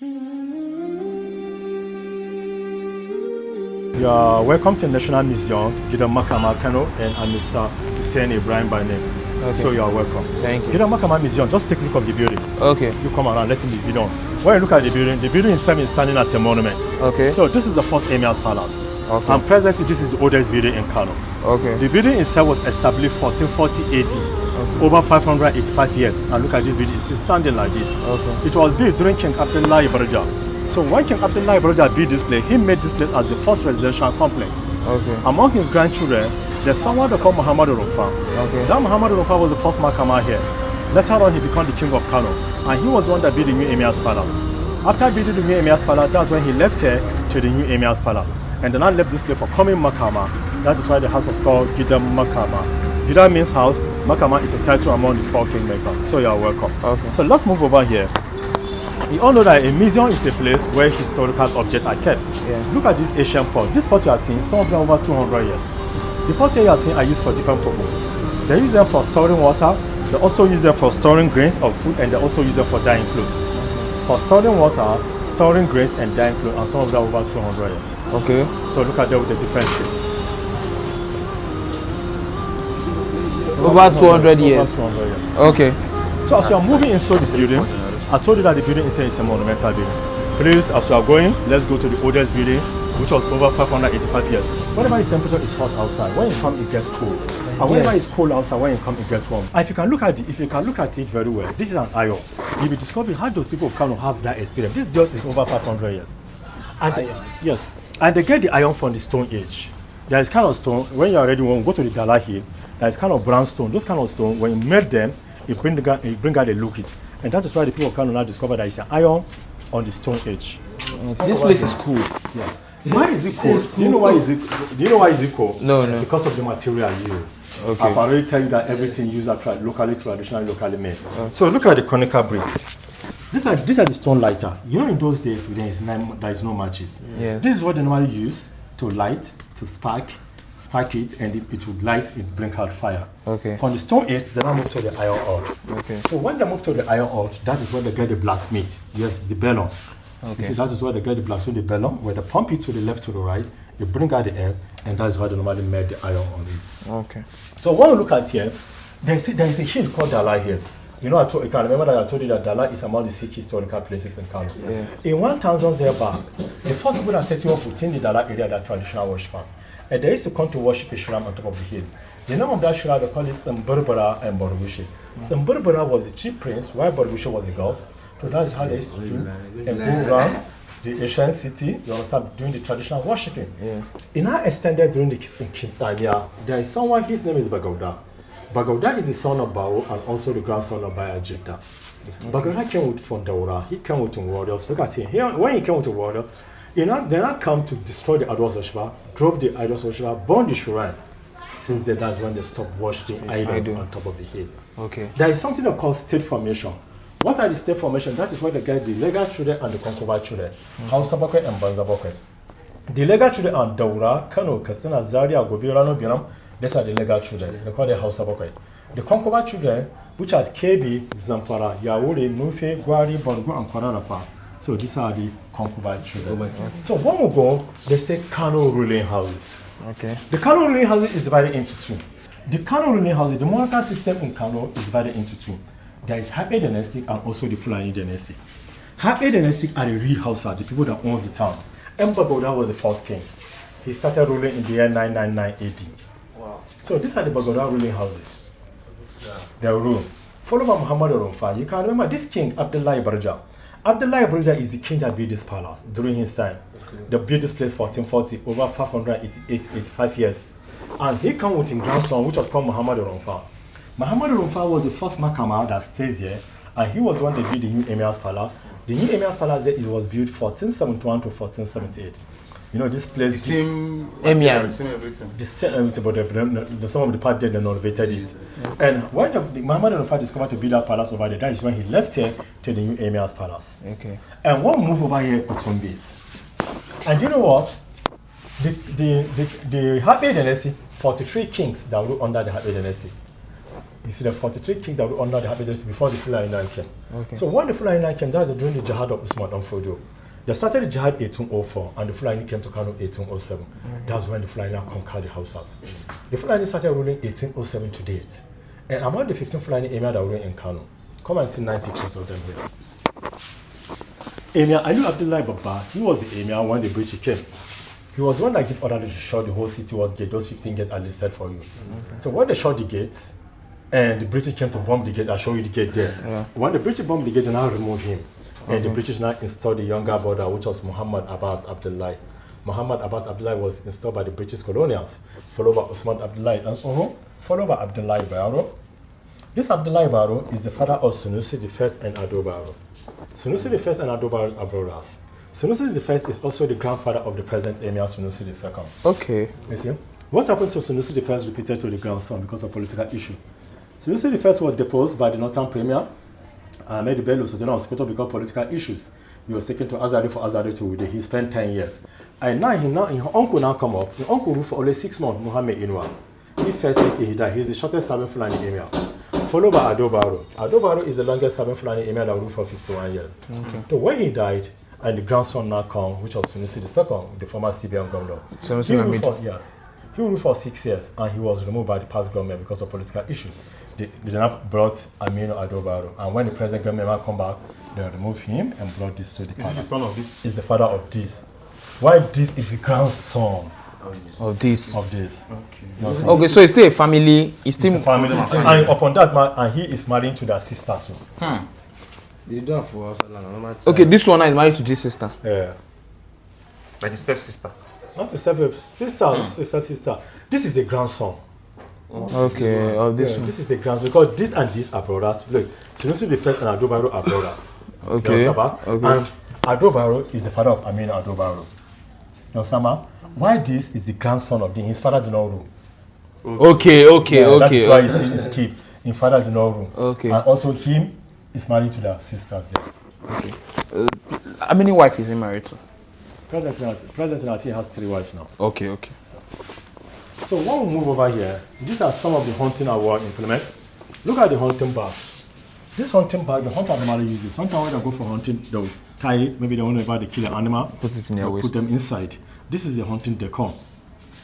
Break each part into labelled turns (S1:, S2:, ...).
S1: You are welcome to National Museum, Gidan Makama Kano, and I'm Mr. Hussein Ibrahim by name. Okay. So you are welcome.
S2: Thank you.
S1: Gidan Makama Museum, just take a look of the building.
S2: Okay.
S1: You come around, let me be done. When you look at the building itself is standing as a monument.
S2: Okay.
S1: So this is the first Emir's palace.
S2: Okay.
S1: And presently this is the oldest building in Kano.
S2: Okay.
S1: The building itself was established 1440 AD. Okay. Over 585 years. And look at this building, it's standing like this.
S2: Okay.
S1: It was built during King Abdullah Ibrahim. So when King Abdullah Ibrahim built this place, he made this place as the first residential complex.
S2: Okay.
S1: Among his grandchildren, there's someone they call Muhammad Rumfa.
S2: Okay.
S1: That Muhammad Rumfa was the first Makama here. Later on, he became the king of Kano. And he was the one that built the new Emir's palace. After building the new Emir's palace, that's when he left here to the new Emir's palace. And then I left this place for coming Makama. That is why the house was called Gidan Makama. Gidan means house. Makama is a title among the 4 kingmakers. So you are welcome. Okay. So let's move over here. You all know that a museum is a place where historical objects are kept. Yeah. Look at this Asian pot. This pot you are seeing, some of them over 200 years. The pot here you are seeing are used for different purposes. They use them for storing water. They also use them for storing grains of food, and they also use them for dyeing clothes. For storing water, storing grains, and dyeing clothes, and some of them over 200 years. Okay. So look at them with the different shapes.
S2: Over 200 years.
S1: Over 200 years.
S2: Okay.
S1: So as you are moving inside the building, I told you that the building is a monumental building. Please, as you are going, let's go to the oldest building, which was over 585 years. Whenever the temperature is hot outside, when you come, it gets cold. And whenever it's cold outside, when you come, it gets warm. And if you can look at it very well, this is an iron. You'll be discovering how those people of Kano have that experience. This just is over 500 years. And yes, and they get the iron from the Stone Age. There is kind of stone, when you are ready, when you go to the Dala Hill, there is kind of brown stone. Those kind of stone, when you melt them, it bring out a look it. And that is why the people of Kano now discover that it's an iron on the Stone Age.
S2: This place is cool.
S1: Yeah. Why is it cool? Do you know why is it cool?
S2: No.
S1: Because of the material used.
S2: Okay.
S1: I've already tell you that everything used are locally, traditionally, locally made. Okay. So look at the conical bricks. These are the stone lighter. You know, in those days there is no matches. Yeah. This is what they normally use to light, to spark it, and it would light, it bring out fire. Okay. From the Stone Age, they now move to the iron ore. Okay. So when they move to the iron ore, that is where they get the blacksmith. Yes, the bellum. Okay. You see, that is where they get the blacksmith, the bellum, where they pump it to the left, to the right, they bring out the air, and that is why they normally made the iron on it. Okay. So when you look at here, there is a hill called Dala Hill. You know, you can remember that I told you that Dala is among the 6 historical places in Kano. Yeah. In 1000 years back, the first people that set you up within the Dala area are traditional worshippers. And they used to come to worship a shrine on top of the hill. The name of that shrine, they call it Mburbara and Borgushi. Mburbara was the chief prince, while Borgushi was the ghost. So that's how they used to do and go around the ancient city, you understand, doing the traditional worshipping. Yeah. In our extended during the King's time, there is someone, his name is Bagauda. Bagauda is the son of Bao and also the grandson of Bayajita. Bagauda came with Fondaura, he came with warriors. Look at him. When he came with a warrior, they not come to destroy the idols worshiper, drove the idols worshiper, burned the shrine. Since then, that's when they stopped worshipping idols on top of the hill. Okay. There is something that called state formation. What are the state formation? That is where they get the legal children and the concubine children. Hausa Bakwe and Banza Bakwe. The legal children are Daura, Kano, Katsina, Zaria, Gobi, Rano, Biram. These are the legal children. They call them Hausa Bakwe. The concubine children, which are KB, Zamfara, Yauri, Nufe, Gwari, Borgo, and Kwaranafa. So these are the concubine children. So when we go, they say Kano ruling houses. Okay. The Kano ruling houses is divided into 2. The Kano ruling houses, the monarchical system in Kano is divided into 2. There is Happy Dynasty and also the Fulani Dynasty. Happy Dynasty are the real Hausa, the people that owns the town. Bagoda was the first king. He started ruling in the year 999 AD. Wow. So these are the Bagoda ruling houses. Yeah. Their rule. Followed by Muhammad Rumfa. You can remember this king, Abdullah Ibarja. Abdullah Ibarja is the king that built this palace during his time. Okay. They built this place 1440, over 585 years. And he came with his grandson, which was called Muhammad Rumfa. Muhammad Rumfa was the first Makama that stays here, and he was the one that built the new Emir's palace. The new Emir's palace there, it was built 1471 to 1478. You know, this place.
S3: The same
S2: Emir.
S3: The same everything.
S1: The same everything, but some of the part there, they renovated it. Yeah. And when Muhammad Rumfa discovered to build that palace over there, that is when he left here to the new Emir's palace. Okay. And one move over here, Kutumbis. And you know what? The Happy Dynasty, 43 kings that ruled under the Happy Dynasty. You see the 43 kings that were under the Habesha before the Fulani line came.
S2: Okay.
S1: So when the Fulani line came, that was during the Jihad of Usman Danfodio. They started the Jihad 1804 and the Fulani came to Kano 1807. That's when the Fulani conquered the Hausas. The Fulani started ruling 1807 to date. And among the 15 Fulani Emir that were in Kano, come and see 9 pictures of them here. Emir Ali Abdullah Baba, he was the Emir when the British came. He was the one that gave order to shut the whole city was gate. Those 15 gates are listed for you. So when they shut the gates, and the British came to bomb the gate, I'll show you the gate there. Yeah. When the British bombed the gate, they now removed him. And the British now installed the younger brother, which was Muhammad Abbas Abdullah. Muhammad Abbas Abdullah was installed by the British colonials, followed by Usman Abdullah and so followed by Abdullah Baro. This Abdullah Baro is the father of Sunusi I and Ado Baro. Sunusi I and Ado Baro are brothers. Sunusi I is also the grandfather of the present Emir Sunusi II.
S2: Okay.
S1: You see? What happens to Sunusi I repeated to the grandson because of political issue? Sunusi I was deposed by the Northern Premier, Ahmed Bello, so they know hospital because of political issues. He was taken to Azari for Azari to Ude. He spent 10 years. And now his uncle now come up. His uncle ruled for only 6 months, Muhammad Inwa. He first he died. He's the shortest serving Fulani Emir. Followed by Ado Baro. Ado Baro is the longest serving Fulani Emir that ruled for 51 years. Okay. So when he died, and the grandson now come, which was Sunusi II, the former CBN governor. He ruled for 6 years, and he was removed by the past government because of political issues. They now brought Aminu Ado Baro, and when the present government now come back, they removed him and brought this to the
S3: Is he the son of this?
S1: Is the father of this. Why this is the grandson
S2: of this?
S1: Okay.
S2: Okay, so it's still a family. It's still
S1: a family. And upon that man, and he is married to their sister too.
S2: Okay, this one is married to this sister.
S1: Yeah.
S3: Like a stepsister.
S1: Not a stepsister, it's a stepsister. This is the grandson.
S2: Okay, of this one.
S1: This is the grandson because this and this are brothers. Look, Sunusi I and Ado Baro are brothers.
S2: Okay.
S1: And Ado Baro is the father of Aminu Ado Baro. You know, why this is the grandson of his father did not rule.
S2: Okay.
S1: That is why you see his kid. His father did not rule.
S2: Okay.
S1: And also him is married to their sisters there.
S2: Okay. How many wives is he married to?
S1: President Nati has 3 wives now.
S2: Okay.
S1: So when we move over here, these are some of the hunting award implement. Look at the hunting bag. This hunting bag, the hunter normally use this. Sometimes when they go for hunting, they'll tie it. Maybe they want to kill an animal.
S2: Put it in their waist.
S1: Put them inside. This is the hunting decor.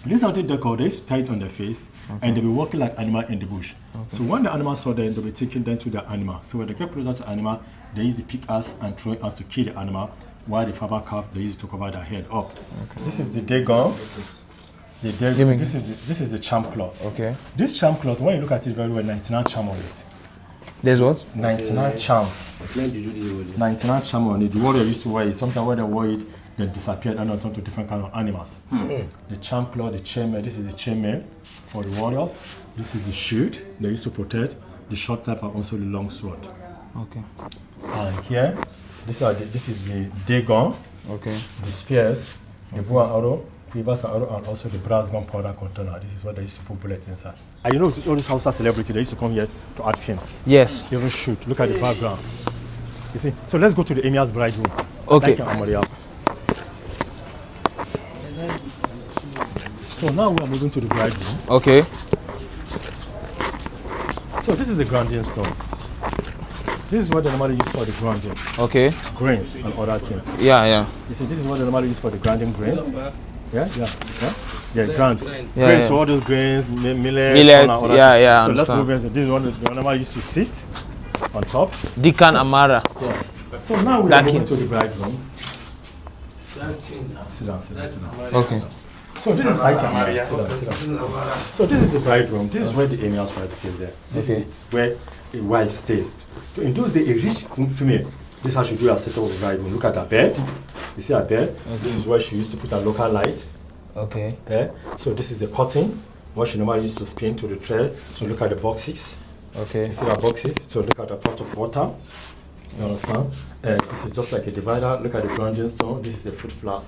S1: This hunting decor, they used to tie it on their face, and they'll be walking like animal in the bush. So when the animal saw them, they'll be taking them to the animal. So when they get closer to the animal, they use the pick us and throw us to kill the animal, while the faber calf, they use it to cover their head up. This is the dagon. This is the charm cloth.
S2: Okay.
S1: This charm cloth, when you look at it very well, 99 charm on it.
S2: There's what?
S1: 99 charms. 99 charm on it. The warrior used to wear it. Sometimes when they wore it, they disappeared and turned to different kind of animals. The charm cloth, the chainmail. This is the chainmail for the warriors. This is the shield they used to protect. The short knife and also the long sword.
S2: Okay.
S1: And here, this is the dagon.
S2: Okay.
S1: The spears, the bow and arrow, quivers and arrow, and also the brass gunpowder container. This is what they used to put bullets inside. And you know all these Hausa celebrities, they used to come here to add films.
S2: Yes.
S1: They even shoot. Look at the background. You see? So let's go to the Emir's bride room.
S2: Okay.
S1: So now we are moving to the bride room.
S2: Okay.
S1: So this is the grinding stone. This is what they normally use for the grinding.
S2: Okay.
S1: Grains and other things.
S2: Yeah.
S1: You see, this is what they normally use for the grinding grains. Yeah, grind.
S2: Yeah,
S1: so all those grains, millets.
S2: Yeah.
S1: So let's move in. This is what they normally used to sit on top.
S2: Dikan Amara.
S1: Yeah. So now we are moving to the bride room. Sit down.
S2: Okay.
S1: So this is So this is the bride room. This is where the Emir's wife stays there. This is where a wife stays. So in those days, a rich female, this is how she do her setup of the bride room. Look at her bed. You see her bed? Okay. This is where she used to put her local light.
S2: Okay.
S1: Yeah. So this is the curtain, what she normally used to spin to the tray. So look at the boxes.
S2: Okay.
S1: You see her boxes? So look at the pot of water. You understand? This is just like a divider. Look at the grinding stone. This is the food flask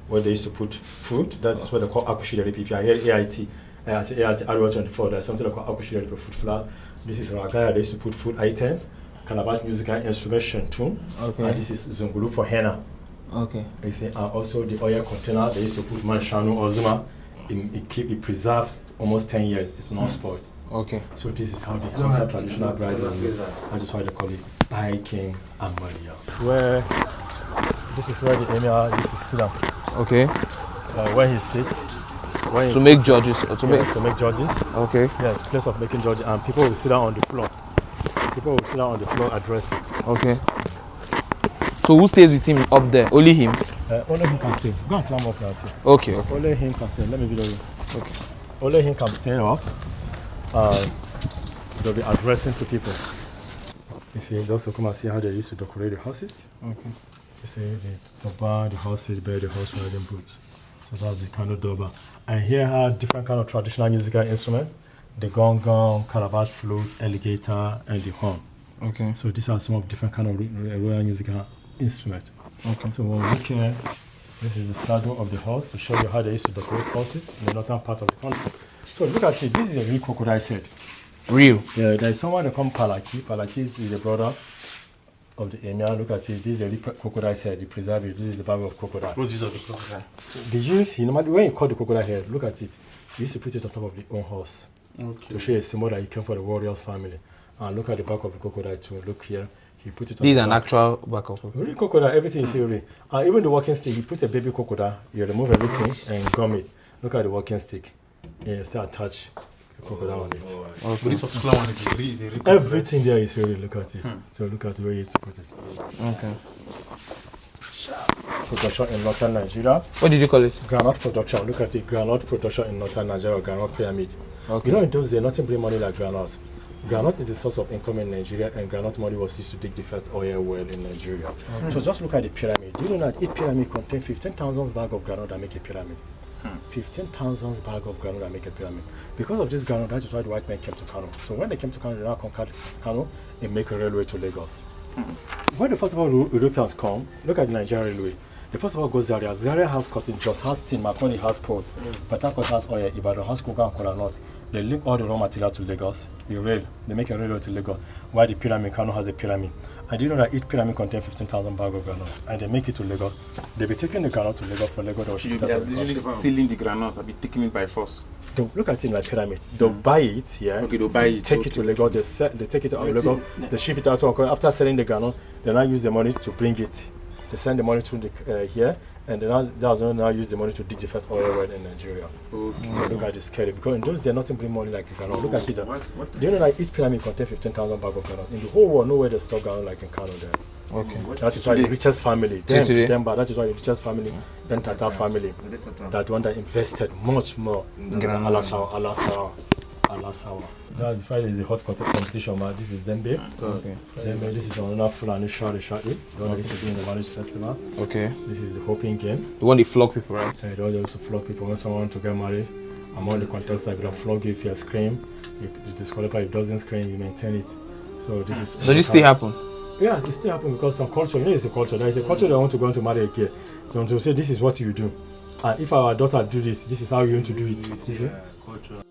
S1: where they used to put food. That is what they call akushidari. If you are here AIT, Area 24, there's something they call akushidari food flask. This is Ragaya. They used to put food items. Calabash musical instrument tune. Okay. And this is Zungulu for henna.
S2: Okay.
S1: You see, and also the oil container, they used to put manshanu or zuma. It preserves almost 10 years. It's not spoiled.
S2: Okay.
S1: So this is how they Hausa traditional bridal. That is why they call it Bai King and Maria. This is where the Emir used to sit down.
S2: Okay.
S1: Where he sits.
S2: To make judges or to
S1: make judges.
S2: Okay.
S1: Yeah, place of making judges, and people will sit down on the floor. People will sit down on the floor addressing.
S2: Okay. So who stays with him up there? Only him?
S1: Only him can stay. Go and climb up now.
S2: Okay.
S1: Only him can stay. Let me video you.
S2: Okay.
S1: Only him can stay up. They'll be addressing to people. You see, just to come and see how they used to decorate the houses. Okay. You see, the bar, the horse seat bed, the horse riding boots. So that's the kind of Doba. And here are different kind of traditional musical instruments. The gong, calabash, flute, alligator, and the horn. Okay. So these are some of different kind of royal musical instruments. Okay. So when we look here, this is the saddle of the horse to show you how they used to decorate horses in the northern part of the country. So look at it. This is a real crocodile head.
S2: Real?
S1: Yeah, there is someone that called Palaki. Palaki is the brother of the Emir. Look at it. This is a real crocodile head. They preserve it. This is the barb of crocodile.
S3: What's the use of the crocodile?
S1: The use, normally when you cut the crocodile head, look at it. You used to put it on top of the own horse. Okay. To show a symbol that he came from the warrior's family. And look at the back of the crocodile too. Look here. He put it on.
S2: This is an actual back of
S1: crocodile. Real crocodile, everything is real. And even the walking stick, he put a baby crocodile. You remove everything and gum it. Look at the walking stick. Yeah, still attach the crocodile on it.
S3: Okay. But this particular one is a real
S1: everything there is real. Look at it. So look at the way he used to put it. Okay. Production in northern Nigeria.
S2: What did you call it?
S1: Groundnut production. Look at it. Groundnut production in northern Nigeria. Groundnut pyramid. Okay. You know, in those days, nothing bring money like groundnut. Groundnut is the source of income in Nigeria, and groundnut money was used to dig the first oil well in Nigeria. Okay. So just look at the pyramid. Do you know that each pyramid contains 15,000 bags of groundnut that make a pyramid? 15,000 bags of groundnut that make a pyramid. Because of this groundnut, that is why the white men came to Kano. So when they came to Kano, they now conquered Kano and make a railway to Lagos. When the first of all Europeans come, look at the Nigerian railway. The first of all goes Zaria. Zaria has cotton, just has tin, Makoni has coal, Patakot has oil, Ibadan has cocoa and kola nut. They link all the raw material to Lagos. They make a railway to Lagos. While the pyramid, Kano has a pyramid. And you know that each pyramid contains 15,000 bags of granite. And they make it to Lagos. They'll be taking the granite to Lagos for Lagos. They'll ship it out.
S3: They're usually stealing the granite. They'll be taking it by force.
S1: Look at it like pyramid. They'll buy it, yeah.
S3: Okay, they'll buy it.
S1: Take it to Lagos. They take it to Lagos. They ship it out to Hong. After selling the granite, they now use the money to bring it. They send the money through the, here, and then that's now use the money to dig the first oil well in Nigeria. Okay. So look at the scale. Because in those days, nothing bring money like the granite. Look at it. Do you know that each pyramid contains 15,000 bags of granite? In the whole world, nowhere they store granite like in Kano there. Okay. That is why the richest family, that is why the richest family, then Tata family, that one that invested much more in Alasawa. That's why there's a hot competition, man. This is Dembe. Okay. Dembe, this is another Fulani Shari, the one that used to be in the marriage festival. Okay. This is the hoping game.
S2: The one they flog people, right?
S1: Yeah, the one they used to flog people when someone want to get married. Among the contestants, they don't flog you if you scream. You disqualify if it doesn't scream, you maintain it. So this is.
S2: Does this still happen?
S1: Yeah, it still happens because some culture, it's a culture. There is a culture that want to go into marry again. So to say this is what you do. And if our daughter do this, this is how you want to do it.
S3: Yeah, culture.